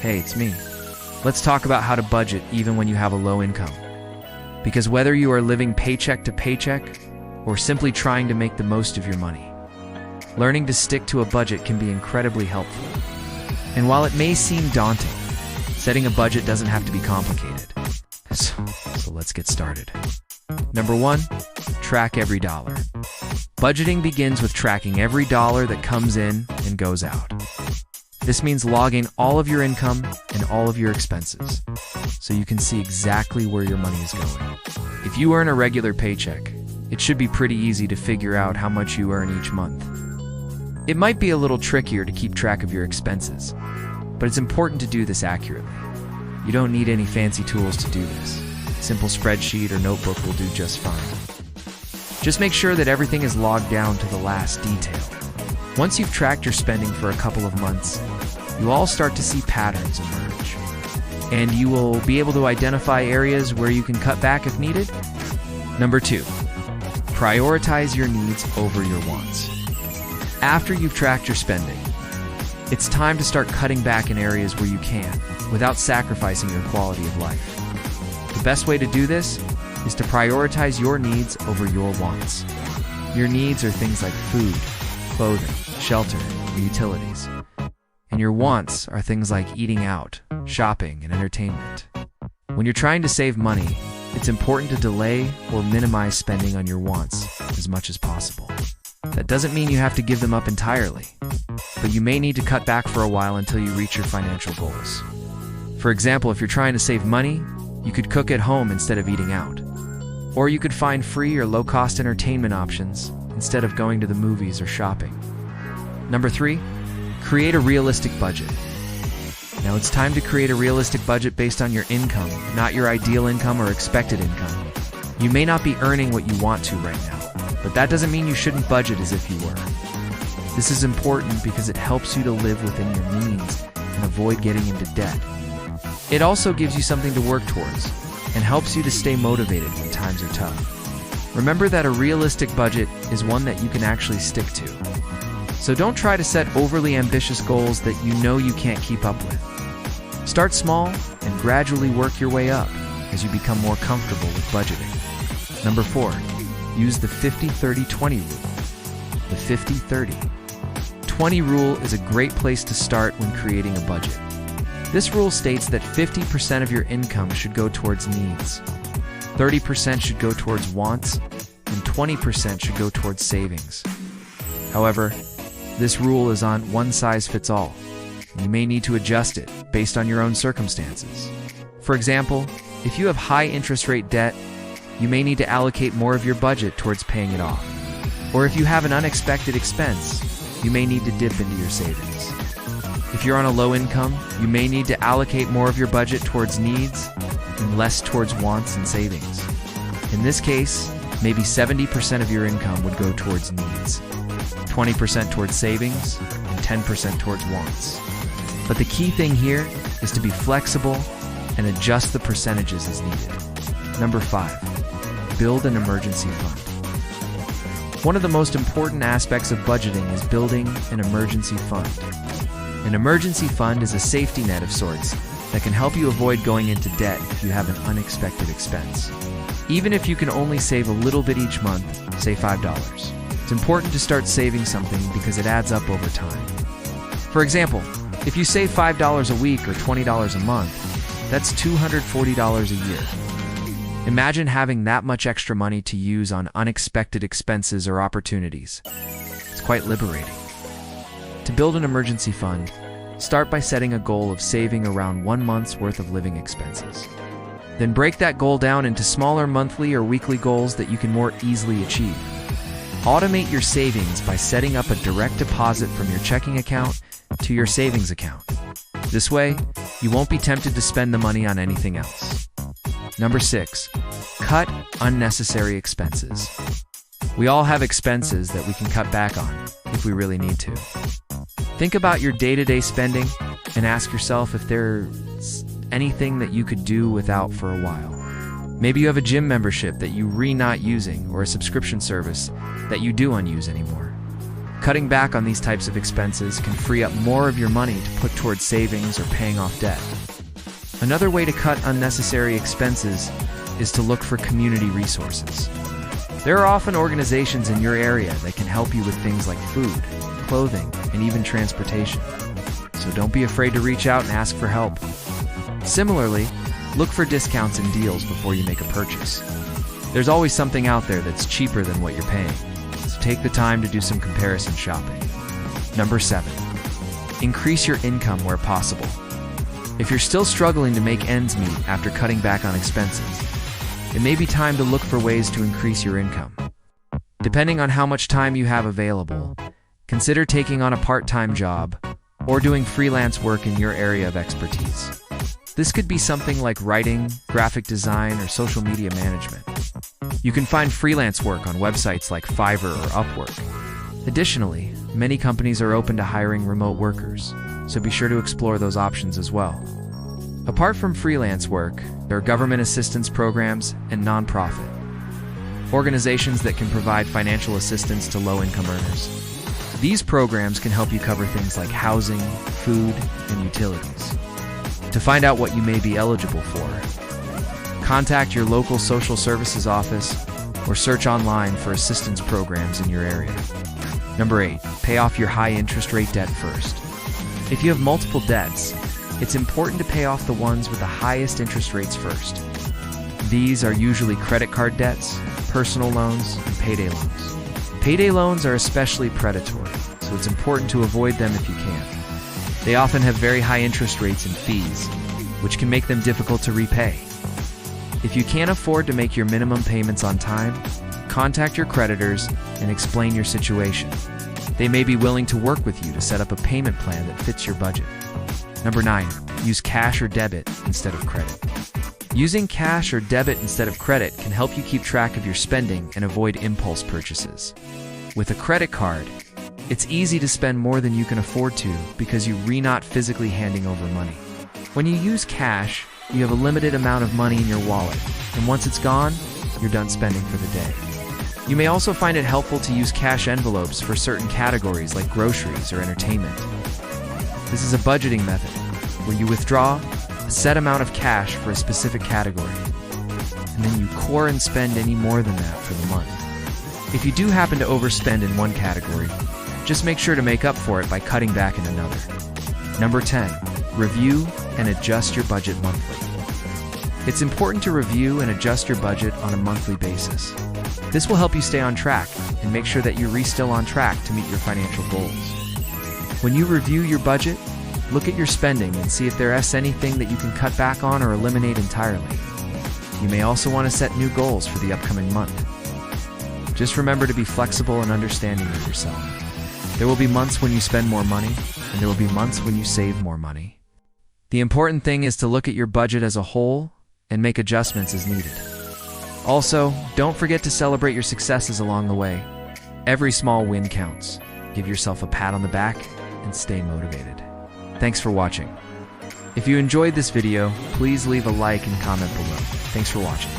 Hey, it's me. Let's talk about how to budget even when you have a low income. Because whether you are living paycheck to paycheck or simply trying to make the most of your money, learning to stick to a budget can be incredibly helpful. And while it may seem daunting, setting a budget doesn't have to be complicated. So let's get started. Number 1, track every dollar. Budgeting begins with tracking every dollar that comes in and goes out. This means logging all of your income and all of your expenses, so you can see exactly where your money is going. If you earn a regular paycheck, it should be pretty easy to figure out how much you earn each month. It might be a little trickier to keep track of your expenses, but it's important to do this accurately. You don't need any fancy tools to do this. A simple spreadsheet or notebook will do just fine. Just make sure that everything is logged down to the last detail. Once you've tracked your spending for a couple of months, you all start to see patterns emerge. And you will be able to identify areas where you can cut back if needed. Number 2, prioritize your needs over your wants. After you've tracked your spending, it's time to start cutting back in areas where you can, without sacrificing your quality of life. The best way to do this is to prioritize your needs over your wants. Your needs are things like food, clothing, shelter, and utilities. And your wants are things like eating out, shopping, and entertainment. When you're trying to save money, it's important to delay or minimize spending on your wants as much as possible. That doesn't mean you have to give them up entirely, but you may need to cut back for a while until you reach your financial goals. For example, if you're trying to save money, you could cook at home instead of eating out. Or you could find free or low-cost entertainment options instead of going to the movies or shopping. Number 3, create a realistic budget. Now it's time to create a realistic budget based on your income, not your ideal income or expected income. You may not be earning what you want to right now, but that doesn't mean you shouldn't budget as if you were. This is important because it helps you to live within your means and avoid getting into debt. It also gives you something to work towards and helps you to stay motivated when times are tough. Remember that a realistic budget is one that you can actually stick to. So don't try to set overly ambitious goals that you know you can't keep up with. Start small and gradually work your way up as you become more comfortable with budgeting. Number 4, use the 50-30-20 rule. The 50-30-20 rule is a great place to start when creating a budget. This rule states that 50% of your income should go towards needs, 30% should go towards wants, and 20% should go towards savings. However, this rule is on one-size-fits-all. You may need to adjust it based on your own circumstances. For example, if you have high interest rate debt, you may need to allocate more of your budget towards paying it off. Or if you have an unexpected expense, you may need to dip into your savings. If you're on a low income, you may need to allocate more of your budget towards needs and less towards wants and savings. In this case, maybe 70% of your income would go towards needs, 20% towards savings, and 10% towards wants. But the key thing here is to be flexible and adjust the percentages as needed. Number 5, build an emergency fund. One of the most important aspects of budgeting is building an emergency fund. An emergency fund is a safety net of sorts that can help you avoid going into debt if you have an unexpected expense. Even if you can only save a little bit each month, say $5, it's important to start saving something because it adds up over time. For example, if you save $5 a week or $20 a month, that's $240 a year. Imagine having that much extra money to use on unexpected expenses or opportunities. It's quite liberating. To build an emergency fund, start by setting a goal of saving around 1 month's worth of living expenses. Then break that goal down into smaller monthly or weekly goals that you can more easily achieve. Automate your savings by setting up a direct deposit from your checking account to your savings account. This way, you won't be tempted to spend the money on anything else. Number 6, cut unnecessary expenses. We all have expenses that we can cut back on if we really need to. Think about your day-to-day spending and ask yourself if there's anything that you could do without for a while. Maybe you have a gym membership that you're not using or a subscription service that you do unuse anymore. Cutting back on these types of expenses can free up more of your money to put towards savings or paying off debt. Another way to cut unnecessary expenses is to look for community resources. There are often organizations in your area that can help you with things like food, clothing, and even transportation. So don't be afraid to reach out and ask for help. Similarly, look for discounts and deals before you make a purchase. There's always something out there that's cheaper than what you're paying, so take the time to do some comparison shopping. Number 7. Increase your income where possible. If you're still struggling to make ends meet after cutting back on expenses, it may be time to look for ways to increase your income. Depending on how much time you have available, consider taking on a part-time job or doing freelance work in your area of expertise. This could be something like writing, graphic design, or social media management. You can find freelance work on websites like Fiverr or Upwork. Additionally, many companies are open to hiring remote workers, so be sure to explore those options as well. Apart from freelance work, there are government assistance programs and nonprofit organizations that can provide financial assistance to low-income earners. These programs can help you cover things like housing, food, and utilities. To find out what you may be eligible for, contact your local social services office or search online for assistance programs in your area. Number 8, pay off your high interest rate debt first. If you have multiple debts, it's important to pay off the ones with the highest interest rates first. These are usually credit card debts, personal loans, and payday loans. Payday loans are especially predatory, so it's important to avoid them if you can. They often have very high interest rates and fees, which can make them difficult to repay. If you can't afford to make your minimum payments on time, contact your creditors and explain your situation. They may be willing to work with you to set up a payment plan that fits your budget. Number 9, use cash or debit instead of credit. Using cash or debit instead of credit can help you keep track of your spending and avoid impulse purchases. With a credit card, it's easy to spend more than you can afford to because you're not physically handing over money. When you use cash, you have a limited amount of money in your wallet, and once it's gone, you're done spending for the day. You may also find it helpful to use cash envelopes for certain categories like groceries or entertainment. This is a budgeting method where you withdraw a set amount of cash for a specific category, and then you core and spend any more than that for the month. If you do happen to overspend in one category, just make sure to make up for it by cutting back in another. Number 10, review and adjust your budget monthly. It's important to review and adjust your budget on a monthly basis. This will help you stay on track and make sure that you're still on track to meet your financial goals. When you review your budget, look at your spending and see if there is anything that you can cut back on or eliminate entirely. You may also want to set new goals for the upcoming month. Just remember to be flexible and understanding of yourself. There will be months when you spend more money, and there will be months when you save more money. The important thing is to look at your budget as a whole and make adjustments as needed. Also, don't forget to celebrate your successes along the way. Every small win counts. Give yourself a pat on the back and stay motivated. Thanks for watching. If you enjoyed this video, please leave a like and comment below. Thanks for watching.